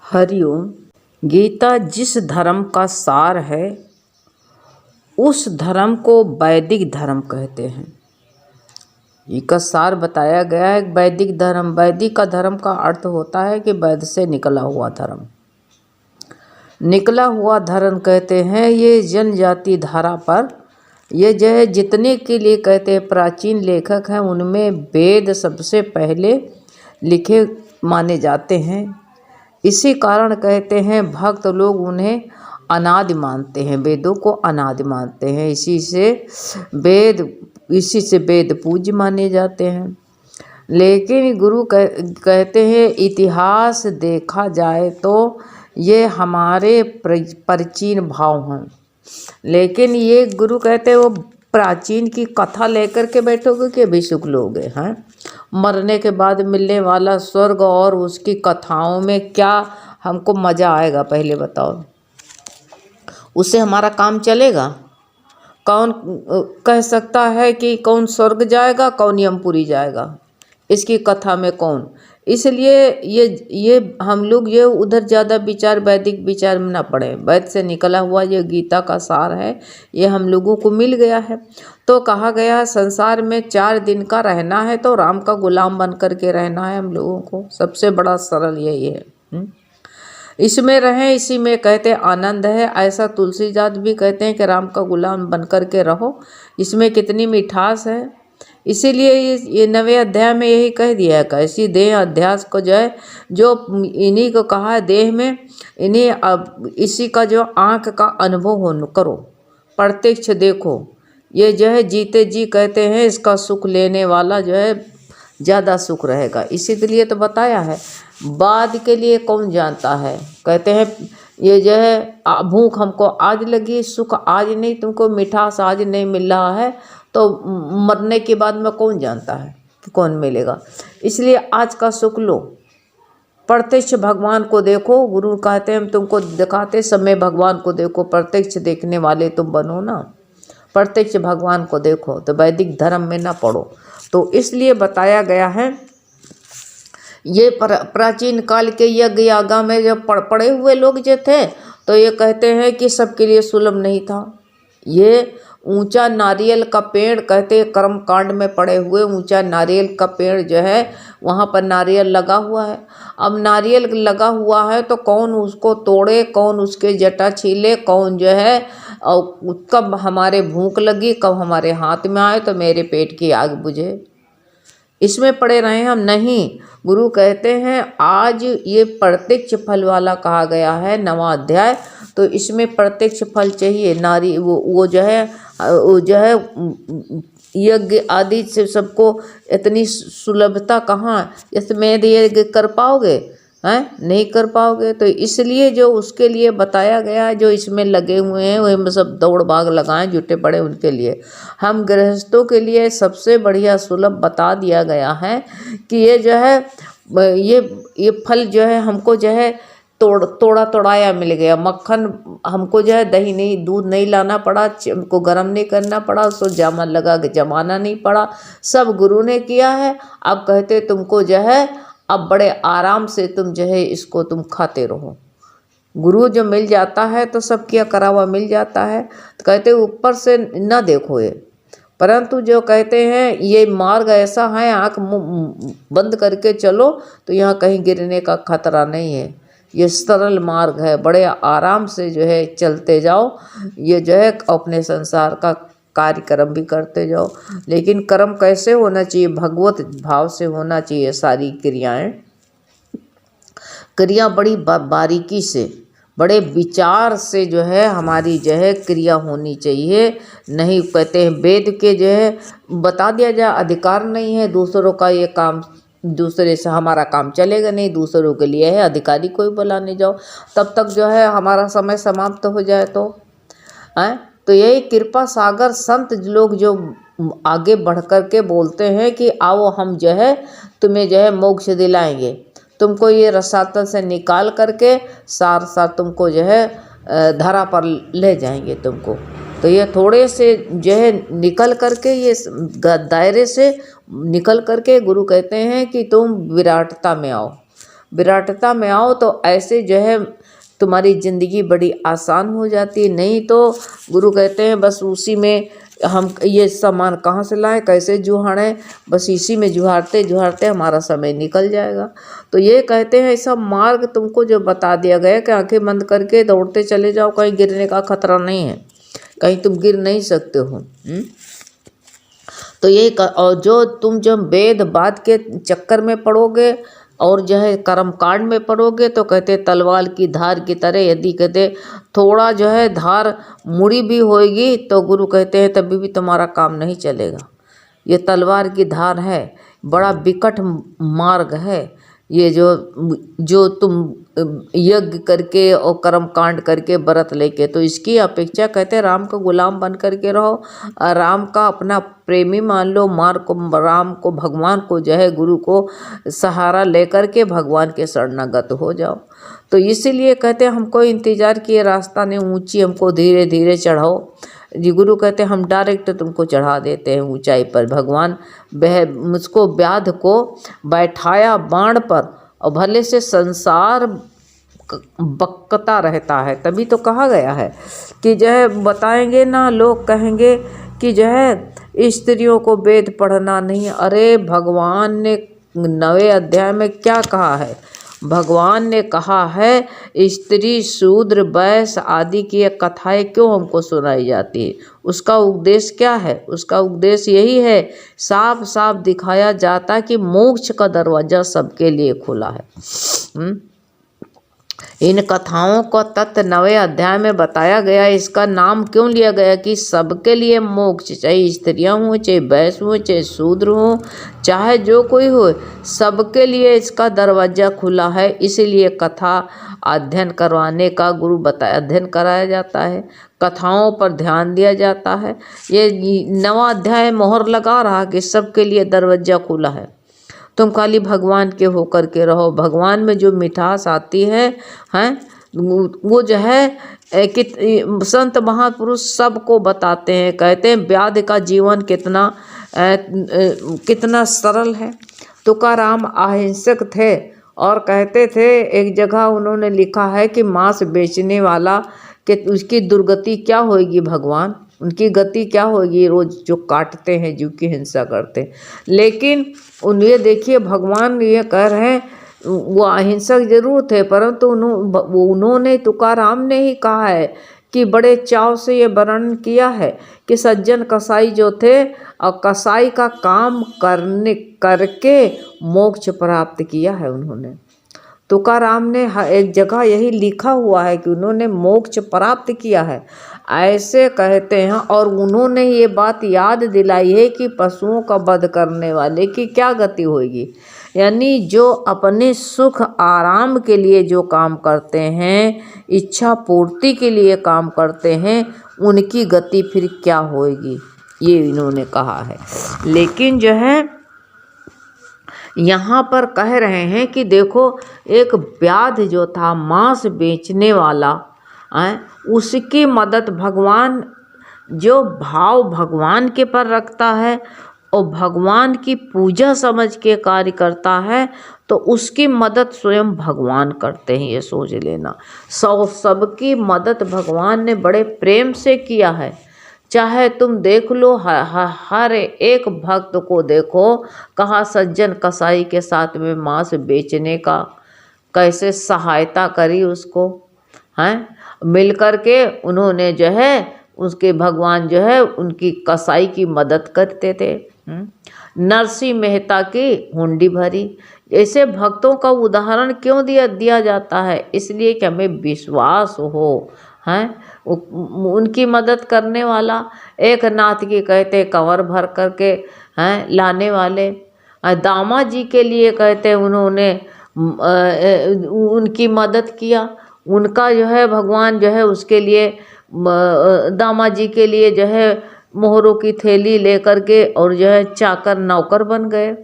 हरिओम। गीता जिस धर्म का सार है उस धर्म को वैदिक धर्म कहते हैं। इसका सार बताया गया है। वैदिक धर्म, वैदिक का धर्म का अर्थ होता है कि वैद से निकला हुआ धर्म। निकला हुआ धर्म कहते हैं ये जनजाति धारा पर, ये जो है जितने के लिए कहते हैं प्राचीन लेखक हैं उनमें वेद सबसे पहले लिखे माने जाते हैं। इसी कारण कहते हैं भक्त लोग उन्हें अनादि मानते हैं, वेदों को अनादि मानते हैं। इसी से वेद पूज्य माने जाते हैं। लेकिन गुरु कहते हैं इतिहास देखा जाए तो ये हमारे प्राचीन भाव हैं। लेकिन ये गुरु कहते हैं वो प्राचीन की कथा लेकर के बैठोगे कि अभी सुख लोगे हैं। मरने के बाद मिलने वाला स्वर्ग और उसकी कथाओं में क्या हमको मज़ा आएगा, पहले बताओ। उससे हमारा काम चलेगा? कौन कह सकता है कि कौन स्वर्ग जाएगा, कौन यमपुरी जाएगा? इसकी कथा में कौन? इसलिए ये हम लोग ये उधर ज़्यादा विचार, वैदिक विचार में ना पड़े। वैद से निकला हुआ ये गीता का सार है, ये हम लोगों को मिल गया है। तो कहा गया है संसार में 4 दिन का रहना है तो राम का गुलाम बन कर के रहना है हम लोगों को। सबसे बड़ा सरल यही है। इसमें रहें, इसी में कहते आनंद है। ऐसा तुलसीदास भी कहते हैं कि राम का गुलाम बन कर के रहो। इसमें कितनी मिठास है। इसीलिए ये 9वें अध्याय में यही कह दिया है। कैसी देह अध्यास को जो है, जो इन्हीं को कहा है देह में इसी का जो आँख का अनुभव करो, प्रत्यक्ष देखो। ये जो है जीते जी कहते हैं इसका सुख लेने वाला जो है ज़्यादा सुख रहेगा। इसीलिए तो बताया है। बाद के लिए कौन जानता है। कहते हैं ये जो है भूख हमको आज लगी, सुख आज नहीं, तुमको मिठास आज नहीं मिल रहा है तो मरने के बाद में कौन जानता है कि कौन मिलेगा। इसलिए आज का सुख लो, प्रत्यक्ष भगवान को देखो। गुरु कहते हैं हम तुमको दिखाते समय भगवान को देखो। प्रत्यक्ष देखने वाले तुम बनो ना, प्रत्यक्ष भगवान को देखो। तो वैदिक धर्म में ना पढ़ो। तो इसलिए बताया गया है ये प्राचीन काल के यज्ञ यागा में जब पड़े हुए लोग जो थे तो ये कहते हैं कि सबके लिए सुलभ नहीं था। ये ऊंचा नारियल का पेड़ कहते हैं कर्म कांड में पड़े हुए ऊंचा नारियल का पेड़ जो है वहाँ पर नारियल लगा हुआ है। अब नारियल लगा हुआ है तो कौन उसको तोड़े, कौन उसके जटा छीले, कौन जो है और कब हमारे भूख लगी, कब हमारे हाथ में आए तो मेरे पेट की आग बुझे, इसमें पड़े रहे हम नहीं। गुरु कहते हैं आज ये प्रत्यक्ष फल वाला कहा गया है 9वां अध्याय। तो इसमें प्रत्यक्ष फल चाहिए। नारी वो जो है यज्ञ आदि से सबको इतनी सुलभता कहाँ, इसमें यज्ञ कर पाओगे हैं? नहीं कर पाओगे। तो इसलिए जो उसके लिए बताया गया है, जो इसमें लगे हुए हैं वही सब दौड़ भाग लगाएं जुटे पड़े उनके लिए। हम गृहस्थों के लिए सबसे बढ़िया सुलभ बता दिया गया है कि ये जो है ये फल जो है हमको जो है तोड़ाया मिल गया। मक्खन हमको जो है दही नहीं, दूध नहीं लाना पड़ा, हमको गर्म नहीं करना पड़ा, उसको जामन लगा के जमाना नहीं पड़ा, सब गुरु ने किया है। अब कहते तुमको जो है अब बड़े आराम से तुम जो है इसको तुम खाते रहो। गुरु जो मिल जाता है तो सब किया करा हुआ मिल जाता है। तो कहते ऊपर से न देखो ये, परंतु जो कहते हैं ये मार्ग ऐसा है आँख बंद करके चलो तो यहाँ कहीं गिरने का खतरा नहीं है। ये सरल मार्ग है, बड़े आराम से जो है चलते जाओ। ये जो है अपने संसार का कार्यक्रम भी करते जाओ। लेकिन कर्म कैसे होना चाहिए? भगवत भाव से होना चाहिए। सारी क्रिया बड़ी बारीकी से, बड़े विचार से जो है हमारी जो है क्रिया होनी चाहिए। नहीं कहते हैं वेद के जो है बता दिया जाए अधिकार नहीं है दूसरों का, ये काम दूसरे से हमारा काम चलेगा नहीं, दूसरों के लिए है, अधिकारी कोई बुलाने जाओ तब तक जो है हमारा समय समाप्त हो जाए तो हैं। तो यही कृपा सागर संत लोग जो आगे बढ़ कर के बोलते हैं कि आओ हम जो है तुम्हें जो है मोक्ष दिलाएंगे, तुमको ये रसातल से निकाल करके सार तुमको जो है धरा पर ले जाएंगे तुमको। तो ये थोड़े से जो है निकल करके, ये दायरे से निकल करके गुरु कहते हैं कि तुम विराटता में आओ। विराटता में आओ तो ऐसे जो है तुम्हारी ज़िंदगी बड़ी आसान हो जाती है। नहीं तो गुरु कहते हैं बस उसी में हम ये सामान कहाँ से लाएं, कैसे जुहाड़ें, बस इसी में जुहारते जुहारते हमारा समय निकल जाएगा। तो ये कहते हैं ऐसा मार्ग तुमको जो बता दिया गया कि आंखें बंद करके दौड़ते चले जाओ, कहीं गिरने का खतरा नहीं है, कहीं तुम गिर नहीं सकते हो। तो ये और जो तुम जब वेद बात के चक्कर में पड़ोगे और जो है कर्म कांड में पड़ोगे तो कहते तलवार की धार की तरह, यदि कहते थोड़ा जो है धार मुड़ी भी होएगी तो गुरु कहते हैं तभी भी तुम्हारा काम नहीं चलेगा। ये तलवार की धार है, बड़ा विकट मार्ग है ये, जो तुम यज्ञ करके और कर्म कांड करके व्रत लेके, तो इसकी अपेक्षा कहते हैं राम का गुलाम बन करके रहो, राम का अपना प्रेमी मान लो, राम को भगवान को जो है गुरु को सहारा लेकर के भगवान के शरणागत हो जाओ। तो इसीलिए कहते हैं हमको इंतजार किए, रास्ता ने ऊंची, हमको धीरे धीरे चढ़ाओ। जी गुरु कहते हैं हम डायरेक्ट तुमको चढ़ा देते हैं ऊंचाई पर। भगवान मुझको व्याध को बैठाया बाण पर और भले से संसार बकता रहता है, तभी तो कहा गया है कि जो है बताएंगे ना, लोग कहेंगे कि जो है स्त्रियों को वेद पढ़ना नहीं। अरे भगवान ने 9वें अध्याय में क्या कहा है? भगवान ने कहा है स्त्री शूद्र वैश्य आदि की कथाएं क्यों हमको सुनाई जाती है? उसका उद्देश्य क्या है? उसका उद्देश्य यही है, साफ साफ दिखाया जाता कि मोक्ष का दरवाजा सबके लिए खुला है। इन कथाओं को तत्व 9वें अध्याय में बताया गया। इसका नाम क्यों लिया गया कि सबके लिए मोक्ष, चाहे स्त्रियां हों, चाहे वैश्य हों, चाहे शूद्र हों, चाहे जो कोई हो, सबके लिए इसका दरवाजा खुला है। इसीलिए कथा अध्ययन करवाने का गुरु बताया, अध्ययन कराया जाता है, कथाओं पर ध्यान दिया जाता है। ये 9वां अध्याय मोहर लगा रहा कि सबके लिए दरवाजा खुला है, तुम खाली भगवान के होकर के रहो। भगवान में जो मिठास आती है वो जो है कि संत महापुरुष सबको बताते हैं। कहते हैं व्याध का जीवन कितना सरल है। तुकाराम अहिंसक थे और कहते थे, एक जगह उन्होंने लिखा है कि मांस बेचने वाला कि उसकी दुर्गति क्या होगी, भगवान उनकी गति क्या होगी, रोज जो काटते हैं, जीव की हिंसा करते हैं। लेकिन उन्हें देखिए भगवान ये कह रहे हैं वो अहिंसक जरूर थे, परंतु उन्होंने तुकाराम ने ही कहा है कि बड़े चाव से ये वर्णन किया है कि सज्जन कसाई जो थे और कसाई का काम करके मोक्ष प्राप्त किया है उन्होंने। तुकाराम ने एक जगह यही लिखा हुआ है कि उन्होंने मोक्ष प्राप्त किया है, ऐसे कहते हैं। और उन्होंने ये बात याद दिलाई है कि पशुओं का वध करने वाले की क्या गति होगी, यानी जो अपने सुख आराम के लिए जो काम करते हैं, इच्छा पूर्ति के लिए काम करते हैं, उनकी गति फिर क्या होगी, ये इन्होंने कहा है। लेकिन जो है यहाँ पर कह रहे हैं कि देखो एक व्याध जो था मांस बेचने वाला, उसकी मदद भगवान, जो भाव भगवान के पर रखता है और भगवान की पूजा समझ के कार्य करता है, तो उसकी मदद स्वयं भगवान करते हैं, ये सोच लेना। सबकी मदद भगवान ने बड़े प्रेम से किया है। चाहे तुम देख लो हर एक भक्त को देखो, कहाँ सज्जन कसाई के साथ में मांस बेचने का कैसे सहायता करी उसको, हैं मिल कर के उन्होंने जो है उसके भगवान जो है उनकी कसाई की मदद करते थे। नरसिंह मेहता की हुंडी भरी, ऐसे भक्तों का उदाहरण क्यों दिया जाता है? इसलिए कि हमें विश्वास हो, हैं उनकी मदद करने वाला। एक नाथ की कहते कंवर भर करके हैं लाने वाले, दामा जी के लिए कहते उन्होंने उनकी मदद किया। उनका जो है भगवान जो है उसके लिए दामा जी के लिए जो है मोहरों की थैली लेकर के और जो है चाकर नौकर बन गए।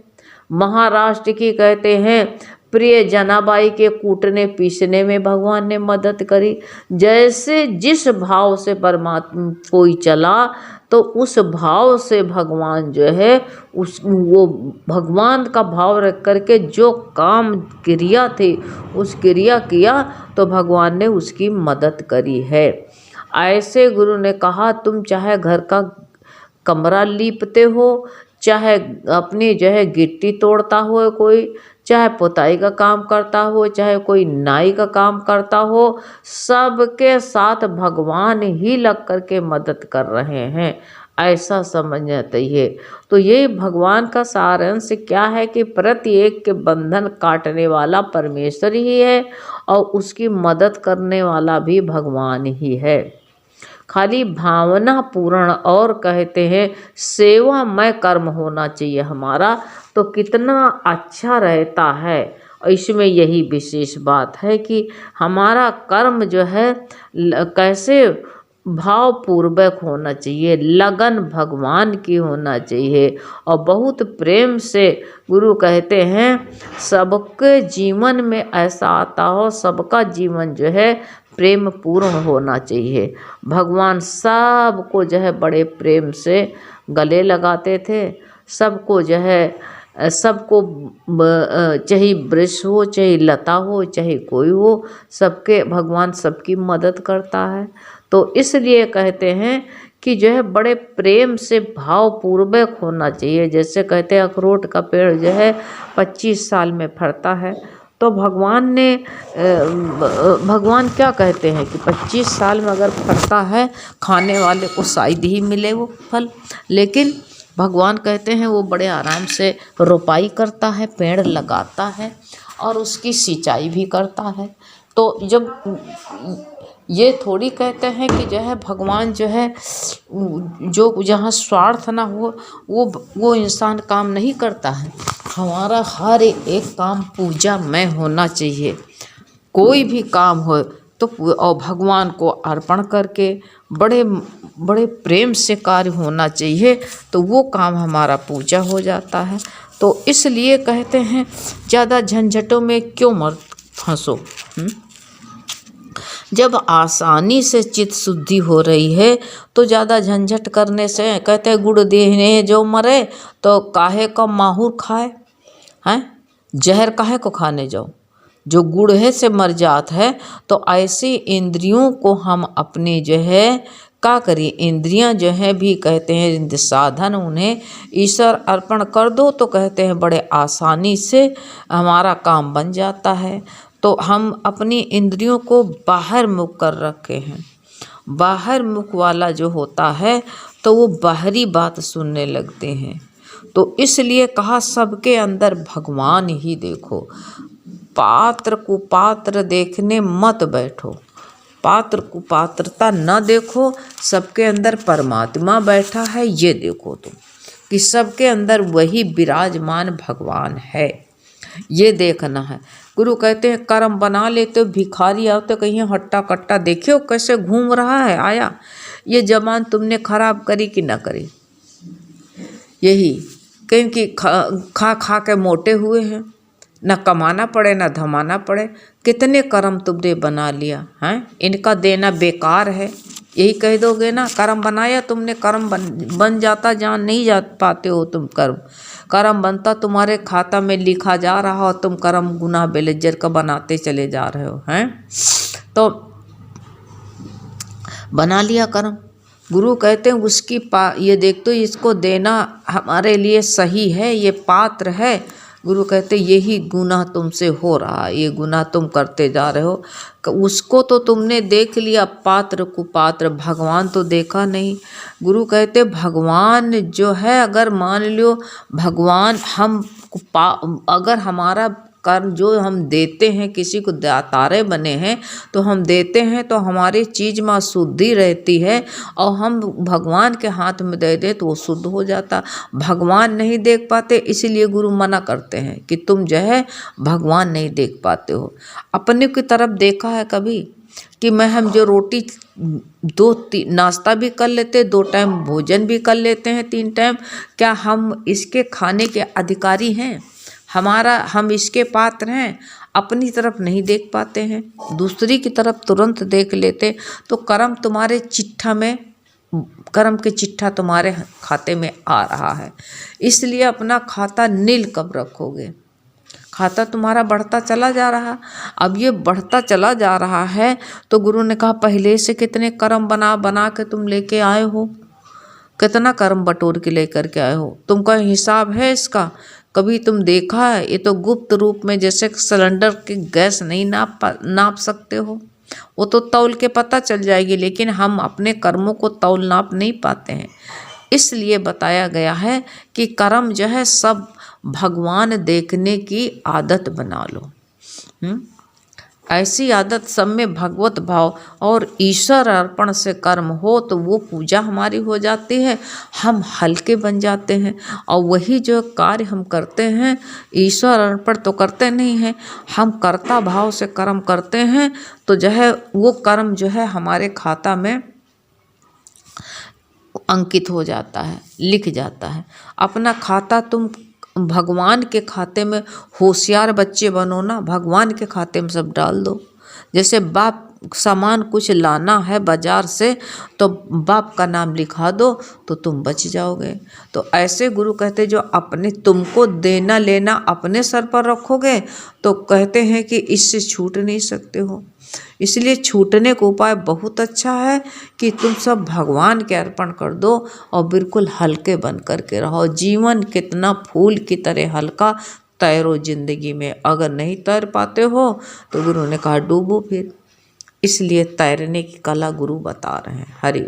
महाराष्ट्र की कहते हैं प्रिय जनाबाई के कूटने पीसने में भगवान ने मदद करी। जैसे जिस भाव से परमात्मा कोई चला तो उस भाव से भगवान जो है वो भगवान का भाव रख करके जो काम क्रिया थी उस क्रिया किया तो भगवान ने उसकी मदद करी है। ऐसे गुरु ने कहा तुम चाहे घर का कमरा लीपते हो, चाहे अपनी जो है गिट्टी तोड़ता हो कोई, चाहे पुताई का काम करता हो, चाहे कोई नाई का काम करता हो, सबके साथ भगवान ही लग कर के मदद कर रहे हैं, ऐसा समझना चाहिए। तो ये भगवान का सारांश क्या है कि प्रत्येक के बंधन काटने वाला परमेश्वर ही है और उसकी मदद करने वाला भी भगवान ही है। खाली भावना पूर्ण और कहते हैं सेवामय कर्म होना चाहिए हमारा, तो कितना अच्छा रहता है। इसमें यही विशेष बात है कि हमारा कर्म जो है कैसे भावपूर्वक होना चाहिए, लगन भगवान की होना चाहिए और बहुत प्रेम से गुरु कहते हैं सबके जीवन में ऐसा आता हो, सबका जीवन जो है प्रेम पूर्ण होना चाहिए। भगवान सबको जो है बड़े प्रेम से गले लगाते थे, सबको जो है सबको चाहे वृक्ष हो चाहे लता हो चाहे कोई हो, सबके भगवान सबकी मदद करता है। तो इसलिए कहते हैं कि जो है बड़े प्रेम से भावपूर्वक होना चाहिए। जैसे कहते हैं अखरोट का पेड़ जो है 25 साल में फलता है, तो भगवान क्या कहते हैं कि 25 साल में अगर फलता है खाने वाले को शायद ही मिले वो फल, लेकिन भगवान कहते हैं वो बड़े आराम से रोपाई करता है, पेड़ लगाता है और उसकी सिंचाई भी करता है। तो जब ये थोड़ी कहते हैं कि जो है भगवान जो है जो जहाँ स्वार्थ ना हो वो इंसान काम नहीं करता है। हमारा हर एक काम पूजा में होना चाहिए, कोई भी काम हो तो और भगवान को अर्पण करके बड़े बड़े प्रेम से कार्य होना चाहिए, तो वो काम हमारा पूजा हो जाता है। तो इसलिए कहते हैं ज़्यादा झंझटों में क्यों मत फंसो। जब आसानी से चित्त शुद्धि हो रही है तो ज़्यादा झंझट करने से, कहते हैं गुड़ देने जो मरे तो काहे का माहूर खाए, हैं जहर काहे को खाने जाओ, जो गुड़ है से मर जात है। तो ऐसी इंद्रियों को हम अपने जो है क्या करिए, इंद्रियां जो है भी कहते हैं साधन उन्हें ईश्वर अर्पण कर दो, तो कहते हैं बड़े आसानी से हमारा काम बन जाता है। तो हम अपनी इंद्रियों को बाहर मुख कर रखे हैं। बाहर मुख वाला जो होता है तो वो बाहरी बात सुनने लगते हैं। तो इसलिए कहा सबके अंदर भगवान ही देखो, पात्र कुपात्र देखने मत बैठो, पात्र कुपात्रता न देखो, सबके अंदर परमात्मा बैठा है ये देखो तुम कि सबके अंदर वही विराजमान भगवान है, ये देखना है। गुरु कहते हैं कर्म बना लेते हो, भिखारी आओ तो कहीं हट्टा कट्टा देखियो कैसे घूम रहा है आया, ये जबान तुमने खराब करी कि ना करी, यही क्योंकि खा खा के मोटे हुए हैं, ना कमाना पड़े ना धमाना पड़े, कितने कर्म तुमने बना लिया हैं, इनका देना बेकार है, यही कह दोगे ना। कर्म बनाया तुमने, कर्म बन जाता, जान नहीं जा पाते हो तुम कर्म बनता तुम्हारे खाता में लिखा जा रहा हो, तुम कर्म गुनाह बेलज्जर का बनाते चले जा रहे हो हैं। तो बना लिया कर्म, गुरु कहते हैं उसकी ये देख तो इसको देना हमारे लिए सही है, ये पात्र है। गुरु कहते यही गुनाह तुमसे हो रहा है, ये गुनाह तुम करते जा रहे हो, उसको तो तुमने देख लिया पात्र कुपात्र, भगवान तो देखा नहीं। गुरु कहते भगवान जो है अगर मान लो भगवान हम अगर हमारा कर्म जो हम देते हैं, किसी को दातारे बने हैं तो हम देते हैं तो हमारी चीज़ में शुद्धि रहती है, और हम भगवान के हाथ में दे दे तो वो शुद्ध हो जाता। भगवान नहीं देख पाते इसलिए गुरु मना करते हैं कि तुम जो है भगवान नहीं देख पाते हो। अपने की तरफ देखा है कभी कि हम जो रोटी 2-3 नाश्ता भी कर लेते, 2 टाइम भोजन भी कर लेते हैं, 3 टाइम, क्या हम इसके खाने के अधिकारी हैं? हम इसके पात्र हैं, अपनी तरफ नहीं देख पाते हैं, दूसरी की तरफ तुरंत देख लेते, तो कर्म के चिट्ठा तुम्हारे खाते में आ रहा है। इसलिए अपना खाता नील कब रखोगे? खाता तुम्हारा बढ़ता चला जा रहा। अब ये बढ़ता चला जा रहा है तो गुरु ने कहा पहले से कितने कर्म बना बना के तुम लेके आए हो, कितना कर्म बटोर के लेकर के आए हो, तुमका हिसाब है इसका? कभी तुम देखा है? ये तो गुप्त रूप में, जैसे सिलेंडर की गैस नहीं नाप सकते हो, वो तो तौल के पता चल जाएगी, लेकिन हम अपने कर्मों को तौल नाप नहीं पाते हैं। इसलिए बताया गया है कि कर्म जो है सब भगवान देखने की आदत बना लो। ऐसी आदत सब में भगवत भाव और ईश्वर अर्पण से कर्म हो तो वो पूजा हमारी हो जाती है, हम हल्के बन जाते हैं। और वही जो कार्य हम करते हैं ईश्वर अर्पण तो करते नहीं हैं, हम कर्ता भाव से कर्म करते हैं, तो जो है वो कर्म जो है हमारे खाता में अंकित हो जाता है, लिख जाता है। अपना खाता तुम भगवान के खाते में, होशियार बच्चे बनो ना, भगवान के खाते में सब डाल दो। जैसे बाप सामान कुछ लाना है बाजार से तो बाप का नाम लिखा दो तो तुम बच जाओगे। तो ऐसे गुरु कहते जो अपने तुमको देना लेना अपने सर पर रखोगे तो कहते हैं कि इससे छूट नहीं सकते हो। इसलिए छूटने का उपाय बहुत अच्छा है कि तुम सब भगवान के अर्पण कर दो और बिल्कुल हल्के बन कर के रहो। जीवन कितना फूल की तरह हल्का, तैरो जिंदगी में। अगर नहीं तैर पाते हो तो गुरु ने कहा डूबो फिर। इसलिए तैरने की कला गुरु बता रहे हैं। हरि